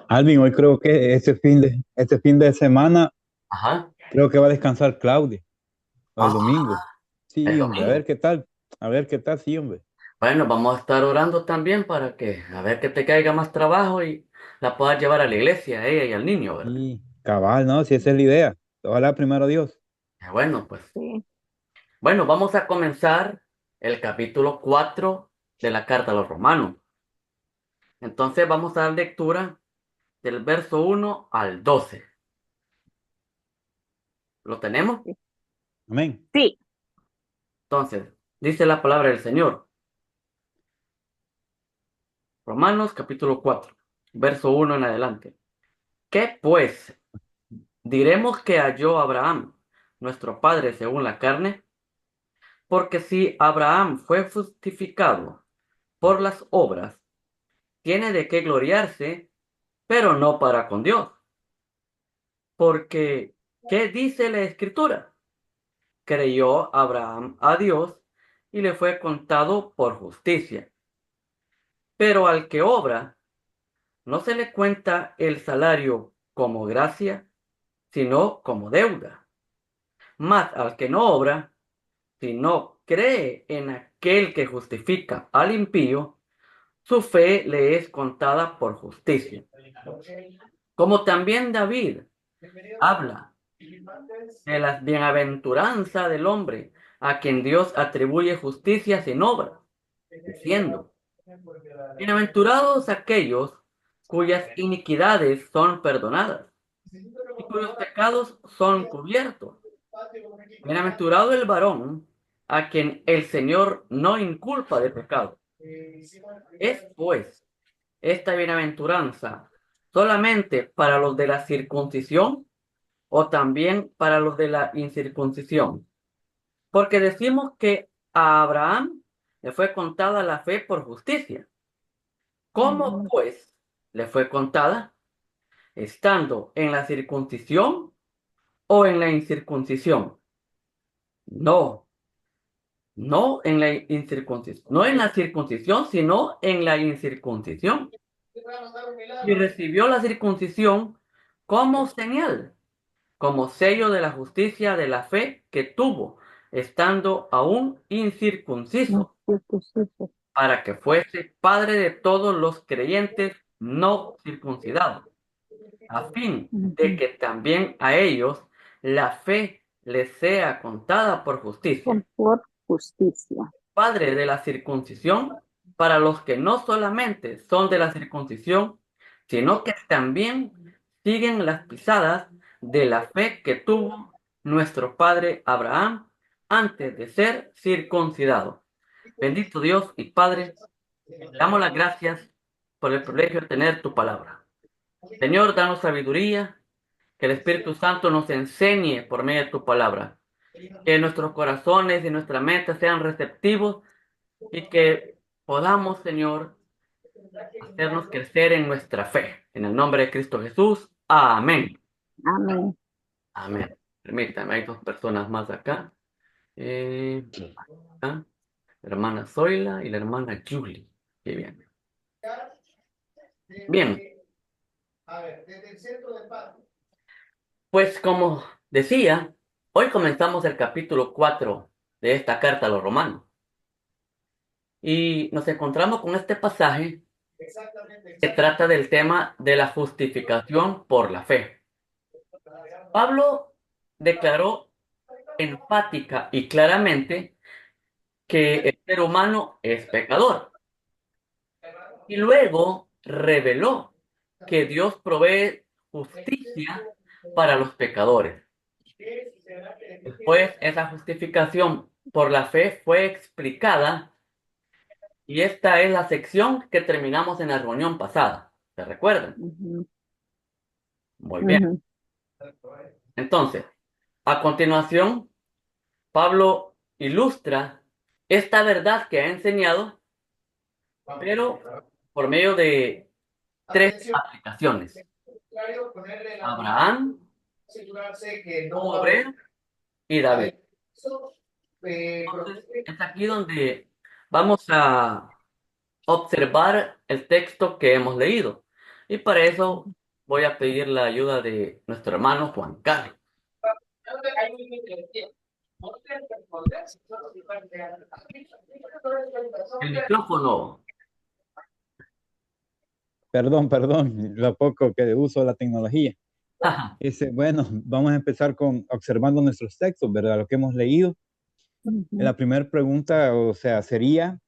Alvin, hoy creo que este fin de semana Ajá. creo que va a descansar Claudia, o el Ah, domingo. el Sí, hombre, a ver domingo. qué tal. A ver qué tal, sí, hombre. Bueno, vamos a estar orando también para que, a ver que te caiga más trabajo y la puedas llevar a la iglesia, a ella y al niño, ¿verdad? Y cabal, ¿no? Si esa es la idea. Ojalá primero Dios. Bueno, pues, Sí, bueno, vamos a comenzar el capítulo 4 de la carta a los romanos. Entonces vamos a dar lectura del verso 1 al 12. ¿Lo tenemos? sí, Amén. sí, Entonces, dice la palabra del Señor. Romanos capítulo 4 verso 1 en adelante. ¿Qué pues? ¿Diremos que halló Abraham, nuestro padre según la carne? Porque si Abraham fue justificado por las obras, tiene de qué gloriarse, pero no para con Dios. Porque, ¿qué dice la Escritura? Creyó Abraham a Dios y le fue contado por justicia. Pero al que obra, no se le cuenta el salario como gracia, sino como deuda. Mas al que no obra, si no cree en aquel que justifica al impío, su fe le es contada por justicia. Como también David habla de la bienaventuranza del hombre a quien Dios atribuye justicia sin obra, diciendo, bienaventurados aquellos cuyas iniquidades son perdonadas y cuyos pecados son cubiertos. Bienaventurado el varón a quien el Señor no inculpa de pecado. Es pues esta bienaventuranza solamente para los de la circuncisión o también para los de la incircuncisión. Porque decimos que a Abraham le fue contada la fe por justicia. ¿Cómo ujú, pues le fue contada? ¿Estando en la circuncisión o en la incircuncisión? No, no en la incircuncisión, no en la circuncisión, sino en la incircuncisión. Y recibió la circuncisión como señal, como sello de la justicia de la fe que tuvo, estando aún no, incircunciso, sí, sí, sí, sí, para que fuese padre de todos los creyentes no circuncidados, a fin de ujú, que también a ellos la fe les sea contada por justicia. por justicia. Padre de la circuncisión para los que no solamente son de la circuncisión, sino que también siguen las pisadas de la fe que tuvo nuestro padre Abraham antes de ser circuncidado. Bendito Dios y Padre, damos las gracias por el privilegio de tener tu palabra. Señor, danos sabiduría, que el Espíritu Santo nos enseñe por medio de tu palabra, que nuestros corazones y nuestra mente sean receptivos y que podamos, Señor, hacernos crecer en nuestra fe. En el nombre de Cristo Jesús. Amén. Amén. Amén. Permítame, hay dos personas más acá. Eh, acá, la hermana Zoila y la hermana Julie. Qué bien. Bien, pues como decía, hoy comenzamos el capítulo 4 de esta carta a los romanos. Y nos encontramos con este pasaje que trata del tema de la justificación por la fe. Pablo declaró enfática y claramente que el ser humano es pecador. Y luego reveló que Dios provee justicia para los pecadores. Después, esa justificación por la fe fue explicada y esta es la sección que terminamos en la reunión pasada. ¿Se recuerdan? Ujú, Muy bien. ujú, Entonces, a continuación, Pablo ilustra esta verdad que ha enseñado, pero por medio de tres aplicaciones. Abraham, un obrero y David. Entonces, es aquí donde vamos a observar el texto que hemos leído. Y para eso voy a pedir la ayuda de nuestro hermano Juan Carlos. El micrófono. Perdón, lo poco que uso la tecnología. Bueno, vamos a empezar con observando nuestros textos, ¿verdad? Lo que hemos leído. Ujú. La primera pregunta, o sea, sería,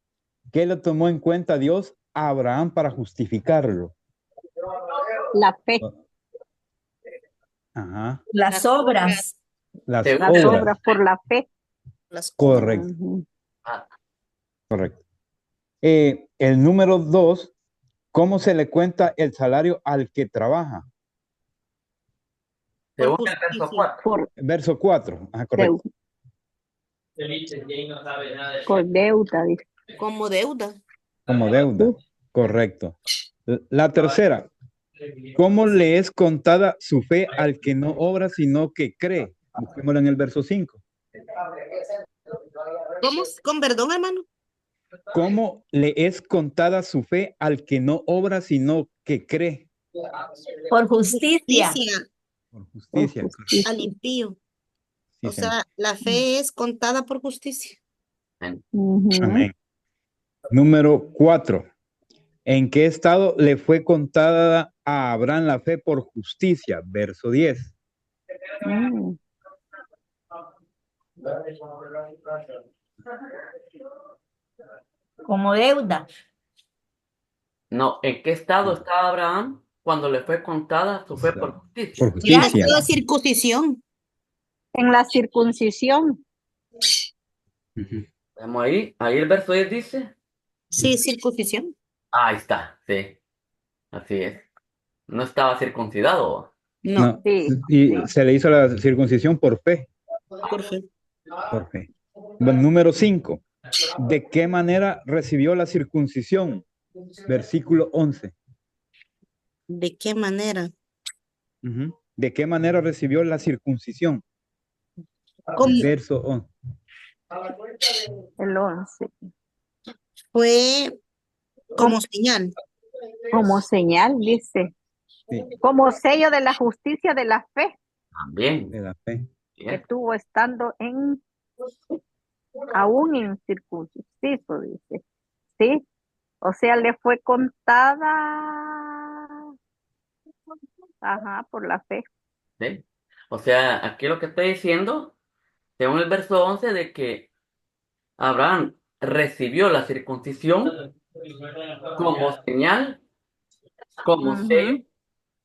¿qué le tomó en cuenta Dios a Abraham para justificarlo? La fe, Ajá, Las obras. las Según las obras, obras por la fe. Las obras. correcto, Ujú. ah, correcto. El número 2, ¿cómo se le cuenta el salario al que trabaja? Por según el verso justicia. 4. Por, Verso 4, ajá, correcto. por deuda, dice. Como deuda. Como deuda, correcto. La tercera, ¿cómo le es contada su fe al que no obra, sino que cree? Busquémoslo en el verso 5. ¿Cómo? Con perdón, hermano. ¿Cómo le es contada su fe al que no obra, sino que cree? Por justicia. Justicia Por Por justicia. justicia. al impío. Sí, O señor. sea, la fe es contada por justicia. Ujú. Amén. Número 4. ¿En qué estado le fue contada a Abraham la fe por justicia? Verso 10. Mm. Como deuda. No, ¿en qué estado estaba Abraham cuando le fue contada su fe por justicia? Por En justicia. estado de circuncisión. En la circuncisión. Ujú. Vemos ahí el verso 10 dice. Sí, circuncisión. Ahí está, sí, así es. No estaba circuncidado. No, No, Sí, y sí. se le hizo la circuncisión por fe. por fe. Por fe. Bueno, número 5. ¿De qué manera recibió la circuncisión? Versículo 11. ¿De qué manera? Ujú. ¿De qué manera recibió la circuncisión? ¿Cómo Verso 11. El 11. fue como señal? Como señal, dice. Sí, Como sello de la justicia de la fe También. de la fe. que Bien. tuvo estando aún incircunciso, dice. Sí, o sea, le fue contada, ajá, por la fe. ¿Sí? O sea, aquí lo que está diciendo, según el verso 11, de que Abraham recibió la circuncisión como señal, como sello Ujú.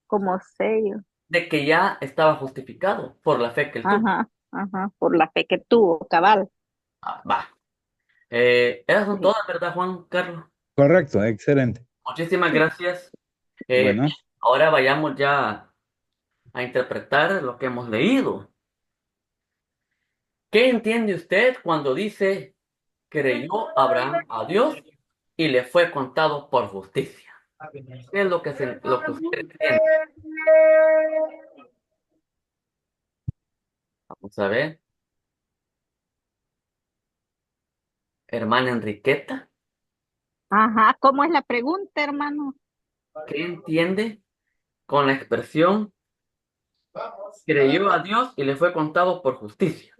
Como sello, de que ya estaba justificado por la fe que él tuvo. ajá, ajá, por la fe que tuvo, cabal. Va. Esas son Sí. todas, ¿verdad, Juan Carlos? Correcto, excelente. Muchísimas gracias. Eh, Bueno, ahora vayamos ya a interpretar lo que hemos leído. ¿Qué entiende usted cuando dice creyó Abraham a Dios y le fue contado por justicia? ¿Qué es lo que usted entiende? Vamos a ver. Hermana Enriqueta, Ajá, ¿cómo es la pregunta, hermano? ¿qué entiende con la expresión creyó a Dios y le fue contado por justicia?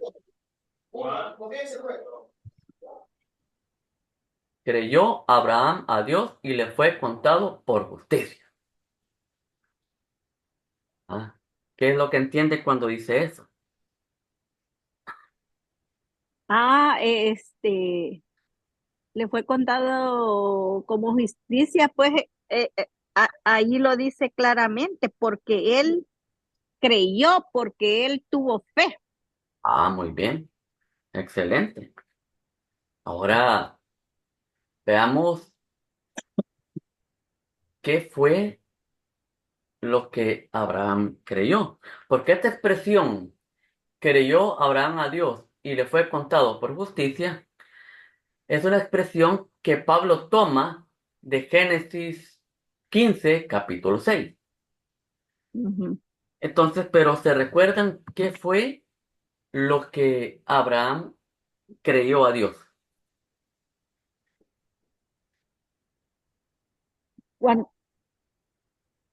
Creyó Abraham a Dios y le fue contado por justicia. Ah, ¿qué es lo que entiende cuando dice eso? Ah, le fue contado como justicia, pues ahí lo dice claramente, porque él creyó, porque él tuvo fe. Ah, muy bien. Excelente. Ahora veamos qué fue lo que Abraham creyó. Porque esta expresión, creyó Abraham a Dios y le fue contado por justicia, es una expresión que Pablo toma de Génesis 15, capítulo 6. Ujú. Entonces, pero ¿se recuerdan qué fue lo que Abraham creyó a Dios? Cuan-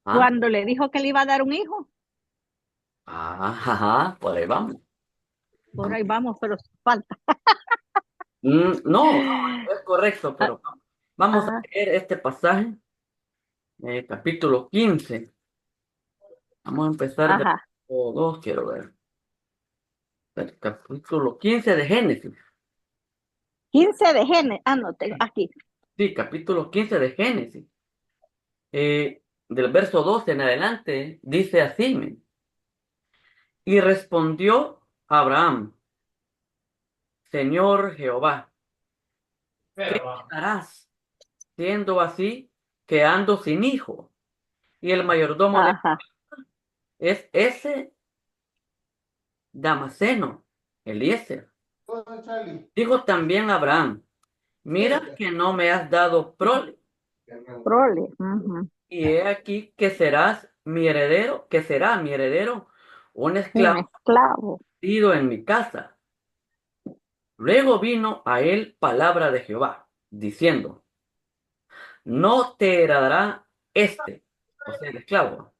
¿Ah? Cuando le dijo que le iba a dar un hijo. Ajá, por ahí vamos. Por ahí vamos, pero falta. No, es correcto, pero vamos a Ah, leer este pasaje, capítulo 15. Vamos a empezar del ajá. 2, quiero ver. El capítulo 15 de Génesis. 15 de Génesis. Ah, no, aquí. Sí, capítulo 15 de Génesis. Del verso 12 en adelante, dice así: y respondió Abraham: Señor Jehová, ¿qué me harás siendo así que ando sin hijo? Y el mayordomo de Ajá. es ese Damaseno, Eliezer. Dijo también Abraham: mira que no me has dado prole, Prole. Ujú. y he aquí que será mi heredero, un Un esclavo esclavo. nacido en mi casa. Luego vino a él palabra de Jehová, diciendo: no te heredará o sea, el esclavo,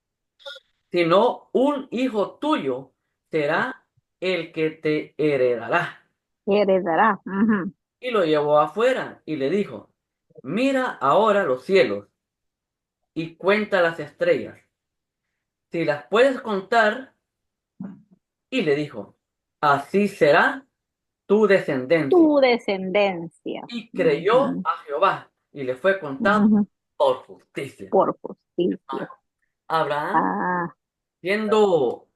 sino un hijo tuyo será el que te heredará. Heredará. Ujú. Y lo llevó afuera y le dijo: mira ahora los cielos y cuenta las estrellas, si las puedes contar. Y le dijo: así será tu descendencia. Tu descendencia. Y creyó Ujú. a Jehová y le fue contado Ujú. por justicia. Por justicia. Abraham, Ah, siendo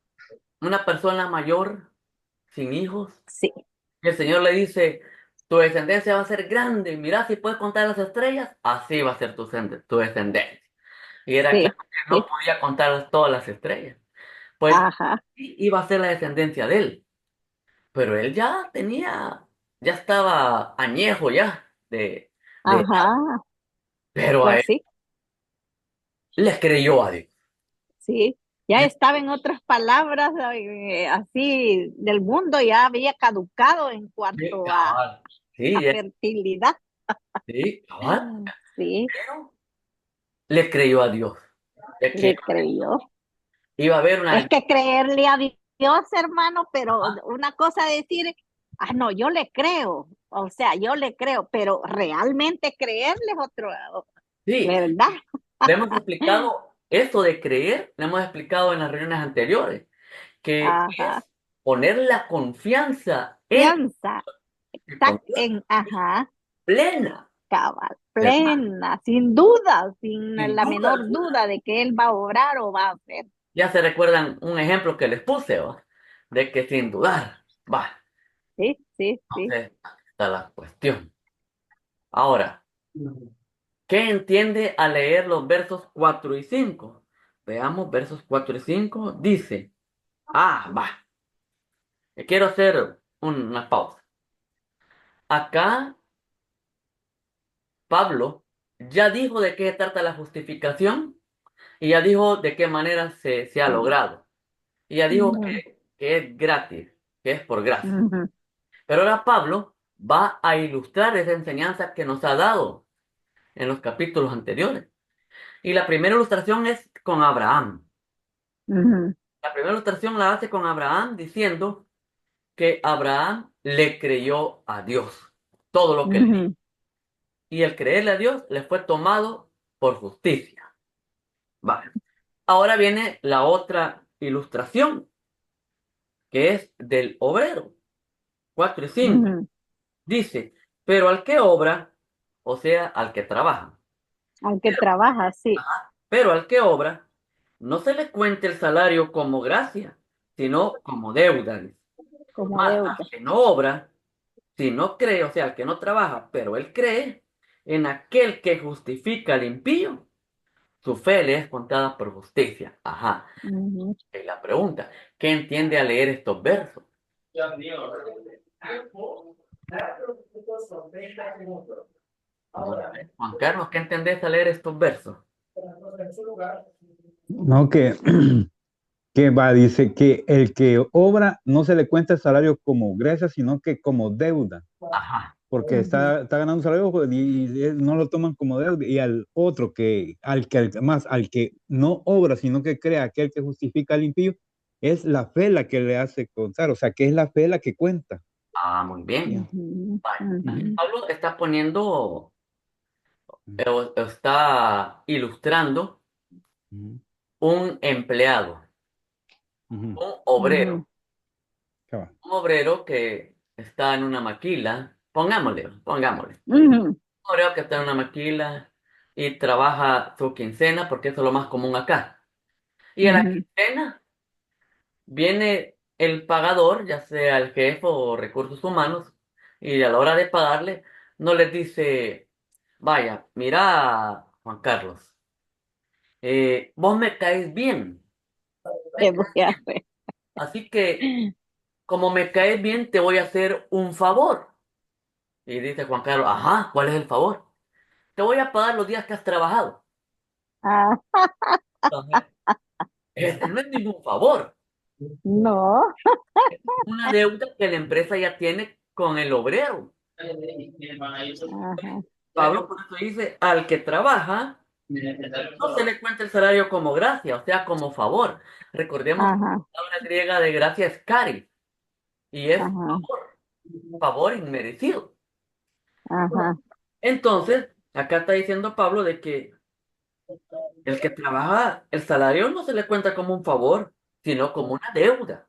una persona mayor, sin hijos, sí. el Señor le dice: tu descendencia va a ser grande, mira si puedes contar las estrellas, así va a ser tu descendencia. Y era Sí. claro que no Sí. podía contar todas las estrellas, pues Ajá. sí iba a ser la descendencia de él, pero él ya estaba añejo ya de edad, Ajá. pero a Pues él sí. le creyó a Dios. Sí. Ya estaba en otras palabras, así del mundo, ya había caducado en Sí, cuanto cabal. a Sí, fertilidad. sí, cabal. Sí. Pero le creyó a Dios, de que Le creyó. iba a haber Es una... que creerle a Dios, hermano, pero Ajá. una cosa es decir, ah, no, yo le creo, o sea, yo le creo, pero realmente creerle es otro, Sí, ¿verdad? le hemos explicado esto de creer, le hemos explicado en las reuniones anteriores, que Ajá, es poner la confianza en piensa, confianza ajá, plena, cabal, ¿verdad? plena, sin duda, sin Sin la duda menor alguna. duda de que Él va a obrar o va a hacer. Ya se recuerdan un ejemplo que les puse, ¿va? De que sin dudar, va. Sí, sí, sí. Entonces, aquí está la cuestión. Ahora, ¿qué entiende al leer los versos 4 y 5? Veamos, versos 4 y 5. Dice: va. Quiero hacer una pausa. Acá Pablo ya dijo de qué trata la justificación y ya dijo de qué manera se ha logrado. Y ya dijo Ujú, que es gratis, que es por gracia. ujú, Pero ahora Pablo va a ilustrar esa enseñanza que nos ha dado en los capítulos anteriores. Y la primera ilustración es con Abraham. ujú, La primera ilustración la hace con Abraham diciendo que Abraham le creyó a Dios todo lo que le dijo. ujú, Y el creerle a Dios le fue tomado por justicia. Vale. Ahora viene la otra ilustración, que es del obrero. 4 y 5. ujú. Dice: pero al que obra, o sea, al que trabaja, Aunque trabaja, sí, pero al que obra, no se le cuente el salario como gracia, sino como deuda. como Más deuda. al que no obra, si no cree, o sea, al que no trabaja, pero él cree en aquel que justifica al impío, su fe le es contada por justicia. Ajá. Ujú. Y la pregunta: ¿qué entiende al leer estos versos? Ahora, Juan Carlos, ¿qué entendés al leer estos versos? No, que va, dice que el que obra no se le cuenta el salario como gracia, sino que como deuda. Ajá. porque Ujú. está ganando un salario pues, y no lo toman como deuda. Y al otro al que no obra, sino que crea, aquel que justifica al impío, es la fe la que le hace contar, o sea, que es la fe la que cuenta. Ah, muy bien. Ujú, Vale. Aquí ujú, Pablo está poniendo, Ujú, o está ilustrando ujú, un empleado, ujú. un obrero, ujú, Cabal. un obrero que está en una maquila, pongámosle, ujú, un obrero que está en una maquila y trabaja su quincena, porque eso es lo más común acá. Y a la ujú. quincena viene el pagador, ya sea el jefe o recursos humanos, y a la hora de pagarle, no les dice, vaya, mira, Juan Carlos, vos me caes bien, me ¿Qué voy caes a bien. hacer? Así que, como me caes bien, te voy a hacer un favor. Y dice Juan Carlos, ajá, ¿cuál es el favor? Te voy a pagar los días que has trabajado. Ah, Entonces, este no es ningún favor, no. una deuda que la empresa ya tiene con el obrero. Ajá, Pablo por eso dice, al que trabaja, no se le cuenta el salario como gracia, o sea, como favor. Recordemos que ajá, la palabra griega de gracia es cari, y es ajá, favor inmerecido. ajá, Entonces, acá está diciendo Pablo de que el que trabaja, el salario no se le cuenta como un favor, sino como una deuda.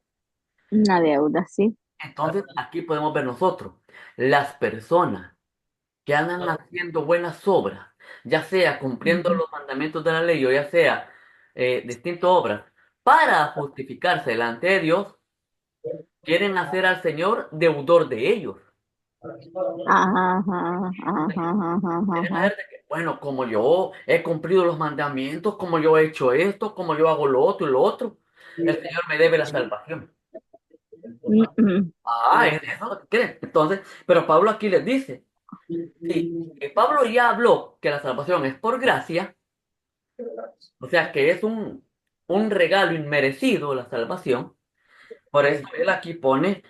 una deuda, sí. Entonces, aquí podemos ver nosotros, las personas que andan haciendo buenas obras, ya sea cumpliendo Ujú. los mandamientos de la ley o ya sea distintas obras, para justificarse delante de Dios, quieren hacer al Señor deudor de ellos. Ajá, ajá, ajá, ajá, Quieren ajá. hacer de que, bueno, como yo he cumplido los mandamientos, como yo he hecho esto, como yo hago lo otro y lo otro, el Señor me debe la salvación. Mm, Ah, es eso lo que quieren. Entonces, pero Pablo aquí les dice, sí, que Pablo ya habló que la salvación es por gracia, o sea que es un regalo inmerecido la salvación. Por eso él aquí pone,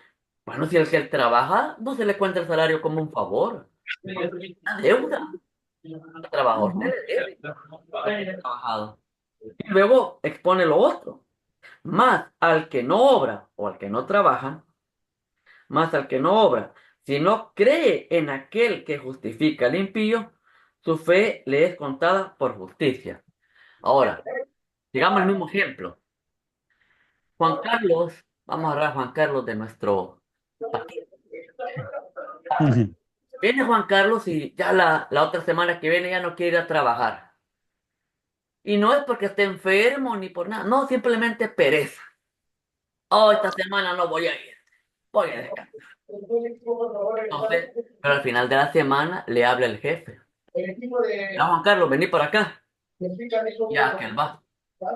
bueno, si el que él trabaja no se le cuenta el salario como un favor, una deuda. El trabajador se ajá, le debe haber trabajado. Y luego expone lo otro. Más al que no obra o al que no trabaja, más al que no obra, si no cree en aquel que justifica al impío, su fe le es contada por justicia. Ahora, digamos el mismo ejemplo. Juan Carlos, vamos a hablar a Juan Carlos de nuestro paquete. Viene Juan Carlos y ya la otra semana que viene ya no quiere ir a trabajar. Y no es porque esté enfermo ni por nada, no, simplemente pereza. Oh, esta semana no voy a ir, voy a descansar. Entonces, pero al final de la semana le habla el jefe. Ya Juan Carlos, vení por acá. Ya que él va.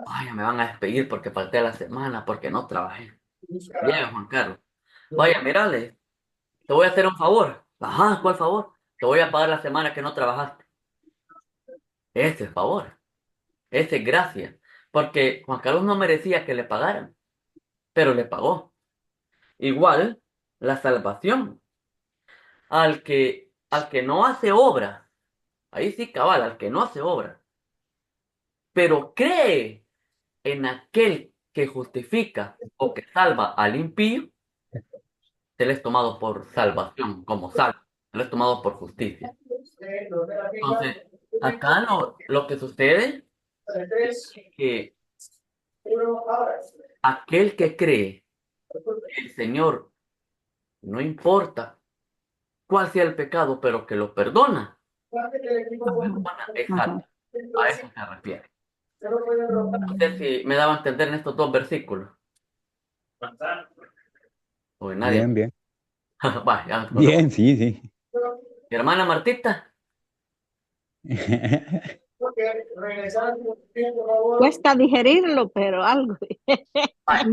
Ay, ya me van a despedir porque falté a la semana, porque no trabajé. Llega Juan Carlos. Vaya, mírale, te voy a hacer un favor. Ajá, ¿cuál favor? Te voy a pagar la semana que no trabajaste. Ese es favor, ese es gracia. Porque Juan Carlos no merecía que le pagaran, pero le pagó. Igual, la salvación. Al que no hace obra, ahí sí cabal, al que no hace obra, pero cree en aquel que justifica o que salva al impío, se le es tomado por salvación, como salvo, se le es tomado por justicia. Entonces, acá lo que sucede es que aquel que cree que el Señor, no importa cuál sea el pecado, pero que lo perdona, la ajá, persona es ajá. salva. A eso se refiere. No sé Mm. si me daba a entender en estos dos versículos. Pues nadie. Bien, bien. Va, ya, Bien, sí, sí. mi hermana Martita, Cuesta digerirlo, pero algo. vaya,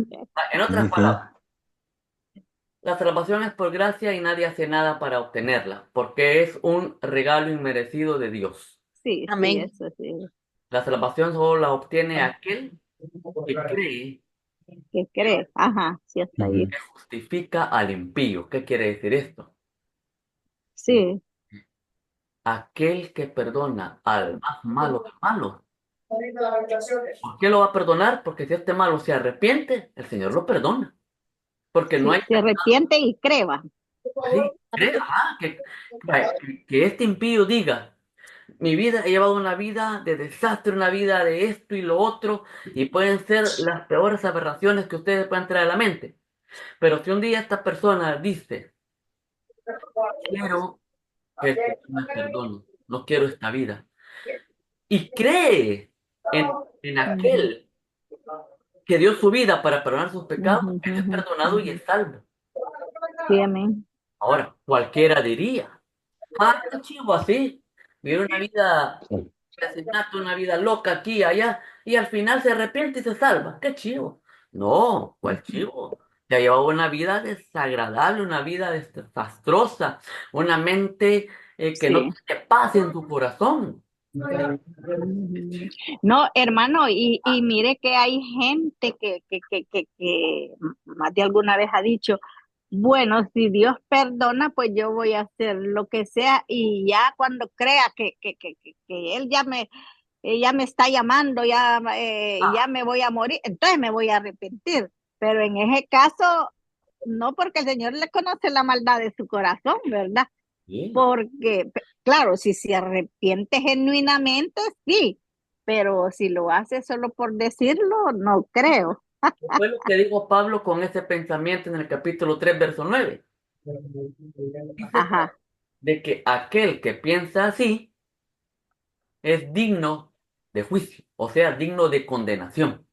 en otras Sí, sí. palabras, la salvación es por gracia y nadie hace nada para obtenerla, porque es un regalo inmerecido de Dios. Sí, sí, Amén. eso sí. La salvación solo la obtiene aquel que cree ¿Qué crees? Ajá, sí, hasta ahí. Ujú. que justifica al impío. ¿Qué quiere decir esto? Sí, Aquel que perdona al más malo de malos. ¿Por qué lo va a perdonar? Porque si este malo se arrepiente, el Señor lo perdona. Porque no hay sí, se arrepiente y creva. así, que este impío diga, mi vida he llevado una vida de desastre, una vida de esto y lo otro, y pueden ser las peores aberraciones que ustedes puedan traer a la mente. Pero si un día esta persona dice, quiero que el Señor me perdone, no quiero esta vida, y cree en Ujú, aquel que dio su vida para perdonar sus pecados, ujú, él es ujú, perdonado y ujú. es salvo. Sí, amén. Ahora, cualquiera diría, qué chivo así, vivir una vida de asesinato, una vida loca aquí y allá, y al final se arrepiente y se salva. Qué chivo. No, ¿cuál Ujú. chivo? Ya llevaba una vida desagradable, una vida desastrosa, una mente que no Sí. tiene paz en tu corazón. Ujú. No, hermano, y mire que hay gente que más de alguna vez ha dicho, bueno, si Dios perdona, pues yo voy a hacer lo que sea y ya cuando crea que Él ya me está llamando, ya Ah, me voy a morir, entonces me voy a arrepentir. Pero en ese caso, no, porque el Señor le conoce la maldad de su corazón, ¿verdad? sí. Porque, claro, si se arrepiente genuinamente, sí, pero si lo hace solo por decirlo, no creo. Fue lo que dijo Pablo con ese pensamiento en el capítulo 3 verso 9. Dice Ajá, de que aquel que piensa así es digno de juicio, o sea, digno de condenación.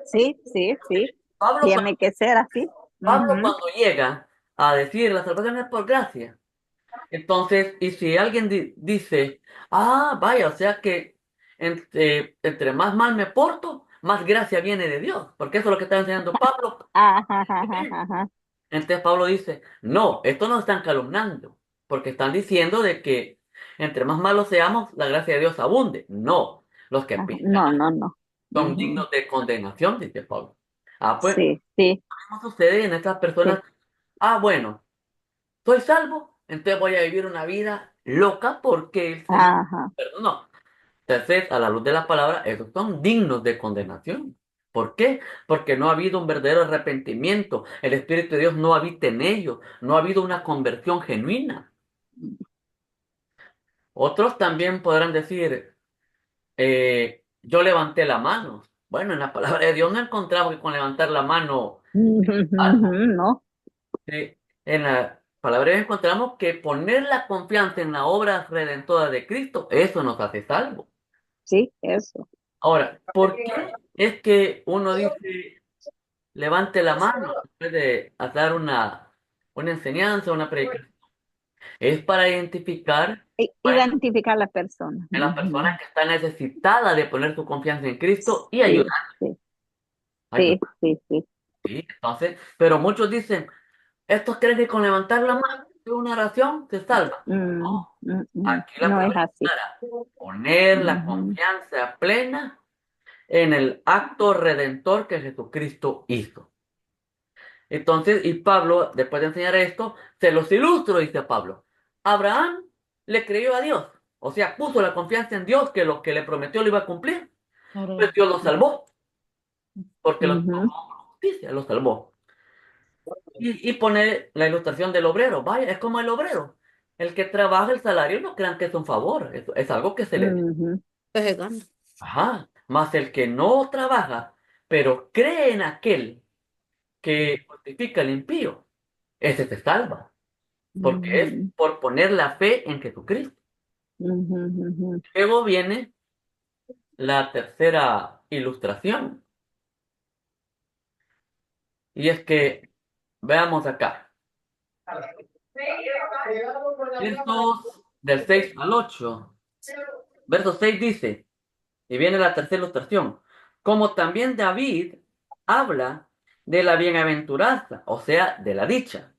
sí, sí, sí, Pablo, tiene que ser así. Pablo Ujú. cuando llega a decir la salvación es por gracia, entonces, y si alguien dice, vaya, o sea que entre más mal me porto, más gracia viene de Dios, porque eso es lo que está enseñando Pablo. Ajá, ajá, ajá, ajá. Entonces Pablo dice, no, esto nos están calumniando, porque están diciendo de que entre más malos seamos, la gracia de Dios abunde. No, los que Ajá. piensan No, no, no. son Ujú. dignos de condenación, dice Pablo. Pues, Sí, sí, ¿cómo sucede en estas personas? sí. Bueno, soy salvo, entonces voy a vivir una vida loca porque el Señor Ajá. me perdonó. Entonces, a la luz de la palabra, esos son dignos de condenación. ¿Por qué? Porque no ha habido un verdadero arrepentimiento. El Espíritu de Dios no habita en ellos. No ha habido una conversión genuina. Otros también podrán decir, yo levanté la mano. Bueno, en la palabra de Dios no encontramos que con levantar la mano Ujú, algo. ujú, no, En la palabra de Dios encontramos que poner la confianza en la obra redentora de Cristo, eso nos hace salvos. sí, eso. Ahora, ¿por qué es que uno dice levante la mano después de dar una enseñanza, una predicación? Es para identificar Identificar a la persona. a la persona Ujú. que está necesitada de poner su confianza en Cristo y Sí, ayudar. sí, Ayudar, sí, sí, sí. ¿sí? Entonces, pero muchos dicen, estos creen que con levantar la mano de una oración se salva. Aquí la No es palabra es así. clara. Poner la Ujú. confianza plena en el acto redentor que Jesucristo hizo. Entonces, y Pablo, después de enseñar esto, se los ilustro, dice Pablo. Abraham le creyó a Dios, o sea, puso la confianza en Dios que lo que le prometió lo iba a cumplir. Pues Dios lo salvó, porque lo salvó Ujú, por justicia, lo salvó. Y pone la ilustración del obrero, vaya, es como el obrero. El que trabaja el salario no crean que es un favor, es algo que se le da. ujú, Pues se gana. Ajá, más el que no trabaja, pero cree en aquel que justifica el impío, ese se salva, porque es ujú, por poner la fe en Jesucristo. ujú, ujú. Luego viene la tercera ilustración, y es que veamos acá, versos del 6 al 8. Verso 6 dice, y viene la tercera ilustración, como también David habla de la bienaventuranza, o sea, de la dicha,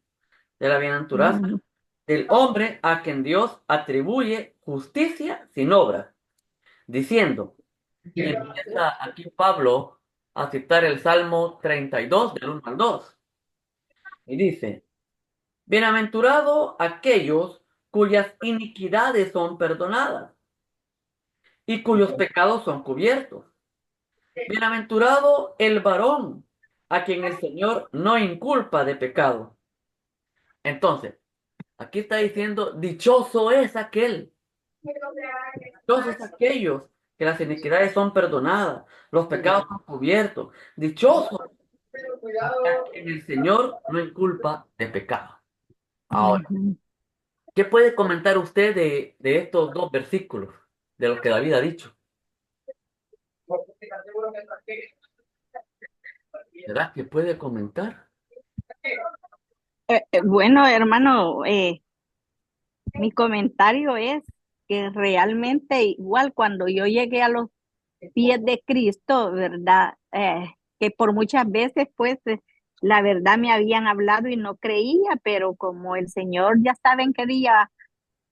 de la bienaventuranza Ujú, del hombre a quien Dios atribuye justicia sin obras, diciendo, y empieza aquí Pablo a citar el Salmo 32 del 1 al 2, y dice, bienaventurado aquellos cuyas iniquidades son perdonadas y cuyos pecados son cubiertos. Bienaventurado el varón a quien el Señor no inculpa de pecado. Entonces, aquí está diciendo, dichoso es aquel, dichosos aquellos que las iniquidades son perdonadas, los pecados son cubiertos. Dichoso a quien el Señor no inculpa de pecado. Ahora, Ujú. ¿qué puede comentar usted de estos dos versículos, de lo que David ha dicho? ¿Verdad que puede comentar? Bueno, hermano, mi comentario es que realmente igual cuando yo llegué a los pies de Cristo, ¿verdad? Que por muchas veces, pues, la verdad me habían hablado y no creía, pero como el Señor ya sabe en qué día,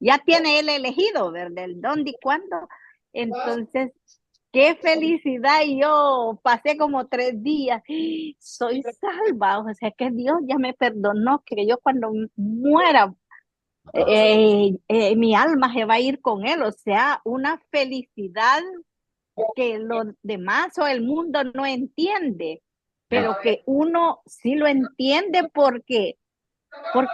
ya tiene Él elegido, ¿verdad? El dónde y cuándo. Entonces, qué felicidad. Y yo pasé como 3 días. Soy salva. O sea que Dios ya me perdonó, que yo cuando muera, mi alma se va a ir con Él. O sea, una felicidad que los demás o el mundo no entiende, pero que uno sí lo entiende porque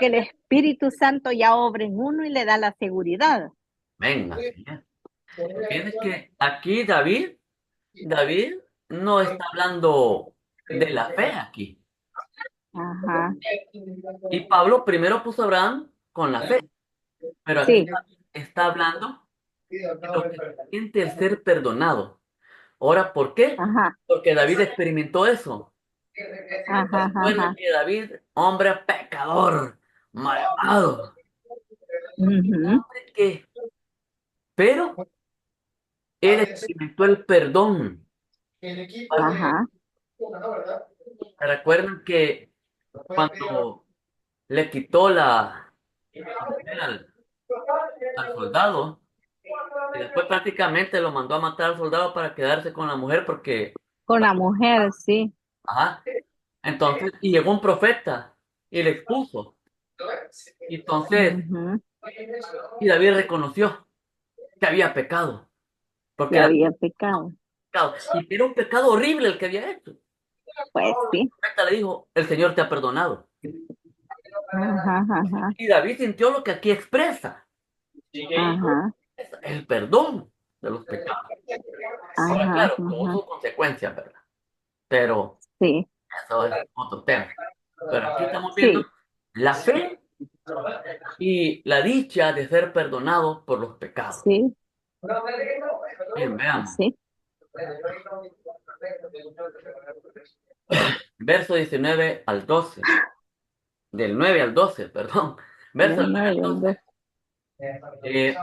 el Espíritu Santo ya obra en uno y le da la seguridad. Venga, señor. Fíjense que aquí David no está hablando de la fe aquí. Ajá, Y Pablo primero puso a Abraham con la fe, pero aquí sí, está hablando de lo que se siente el ser perdonado. Ahora, ¿por qué? ajá, Porque David experimentó eso. ajá, Recuerden ajá. que David, hombre pecador, malvado, Ujú, que, pero él experimentó el perdón. ajá, Recuerden que cuando le quitó la mujer al soldado, y después prácticamente lo mandó a matar al soldado para quedarse con la mujer porque, con la mujer, sí. ajá, entonces, y llegó un profeta y le expuso. Y entonces, Ujú, y David reconoció que había pecado, porque que era había pecado. pecado, y que era un pecado horrible el que había hecho. El Pues sí. profeta le dijo, el Señor te ha perdonado. Ajá, ajá, Y David sintió lo que aquí expresa, ajá, el perdón de los pecados. Ahora, ajá, claro, tuvo ajá. sus consecuencias, ¿verdad? Pero Sí, eso es otro tema. Pero aquí estamos viendo sí, la fe y la dicha de ser perdonado por los pecados. sí, Bien, veamos. sí. Verso 19 al 12. Del 9 al 12, perdón. Verso Del del 9 al 9 al 12. 2. Eh,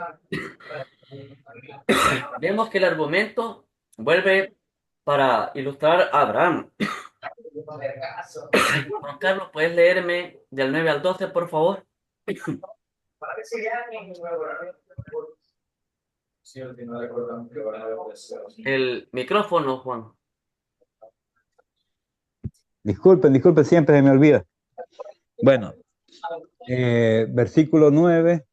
vemos que el argumento vuelve para ilustrar a Abraham. Juan Carlos, ¿puedes leerme del 9 al 12, por favor? El micrófono, Juan. Disculpen, disculpen, siempre se me olvida. Bueno, versículo 9.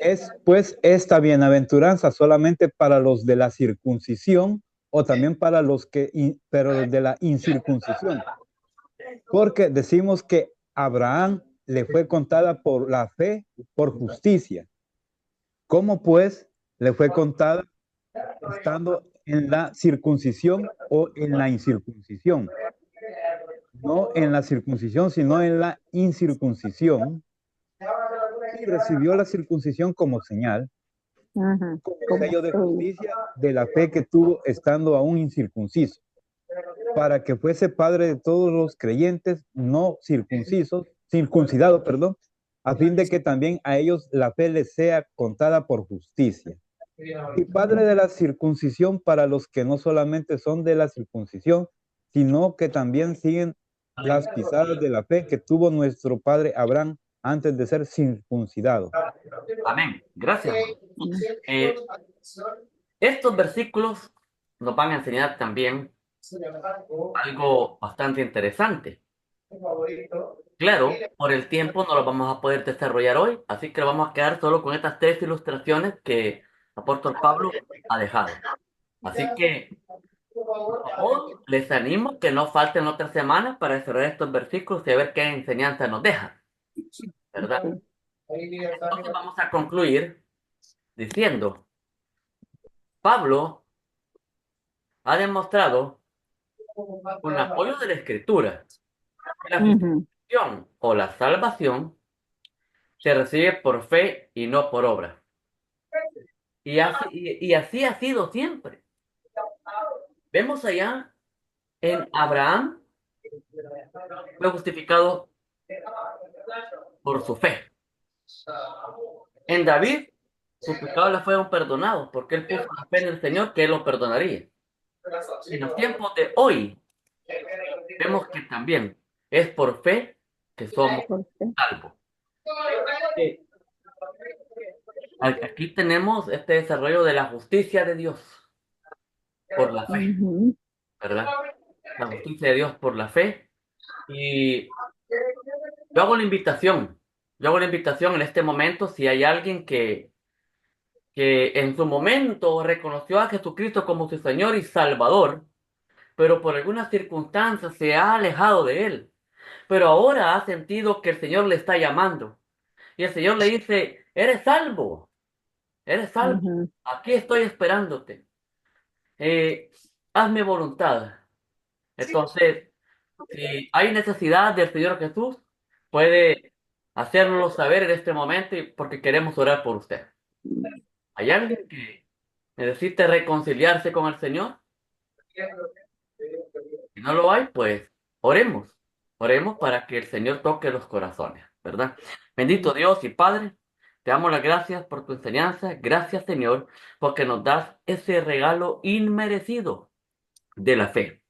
Es pues esta bienaventuranza solamente para los de la circuncisión o también para los que, pero los de la incircuncisión. Porque decimos que Abraham le fue contada por la fe, por justicia. ¿Cómo pues le fue contada estando en la circuncisión o en la incircuncisión? No en la circuncisión, sino en la incircuncisión. Y recibió la circuncisión como señal, Ajá, como como sello de sello. justicia de la fe que tuvo estando aún incircunciso, para que fuese padre de todos los creyentes no circuncisos, circuncidados, perdón, a fin de que también a ellos la fe les sea contada por justicia. Y padre de la circuncisión para los que no solamente son de la circuncisión, sino que también siguen las pisadas de la fe que tuvo nuestro padre Abraham antes de ser circuncidado. Amén. Gracias, Juan. Eh, estos versículos nos van a enseñar también algo bastante interesante. Claro, por el tiempo no lo vamos a poder desarrollar hoy, así que lo vamos a quedar solo con estas tres ilustraciones que el apóstol Pablo ha dejado. Así que, por favor, les animo que no falten otras semanas para desarrollar estos versículos y a ver qué enseñanza nos deja, ¿verdad? Entonces vamos a concluir diciendo, Pablo ha demostrado con apoyo de la Escritura que la Ujú. justificación o la salvación se recibe por fe y no por obra. Y así ha sido siempre. Vemos allá en Abraham, fue justificado por su fe. En David, sus pecados le fueron perdonados porque él puso la fe en el Señor que él lo perdonaría. En los tiempos de hoy, vemos que también es por fe que somos ¿Por qué? salvos. Eh, Aquí tenemos este desarrollo de la justicia de Dios por la fe, Ujú. ¿verdad? La justicia de Dios por la fe. Y yo hago la invitación. Yo hago la invitación en este momento si hay alguien que en su momento reconoció a Jesucristo como su Señor y Salvador, pero por algunas circunstancias se ha alejado de Él. Pero ahora ha sentido que el Señor le está llamando. Y el Señor le dice, eres salvo, Ujú. aquí estoy esperándote. Eh, Hazme voluntad. Entonces, si hay necesidad del Señor Jesús, puede hacérnoslo saber en este momento porque queremos orar por usted. ¿Hay alguien que necesite reconciliarse con el Señor? Si no lo hay, pues oremos. Oremos para que el Señor toque los corazones, ¿verdad? Bendito Dios y Padre, te damos las gracias por tu enseñanza. Gracias, Señor, porque nos das ese regalo inmerecido de la fe.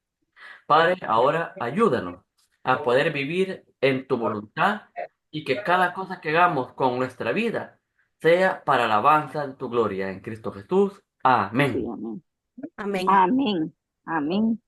Padre, ahora ayúdanos a poder vivir en tu voluntad y que cada cosa que hagamos con nuestra vida sea para la alabanza de tu gloria en Cristo Jesús. Sí, Amén. amén. Amén. Amén. Amén.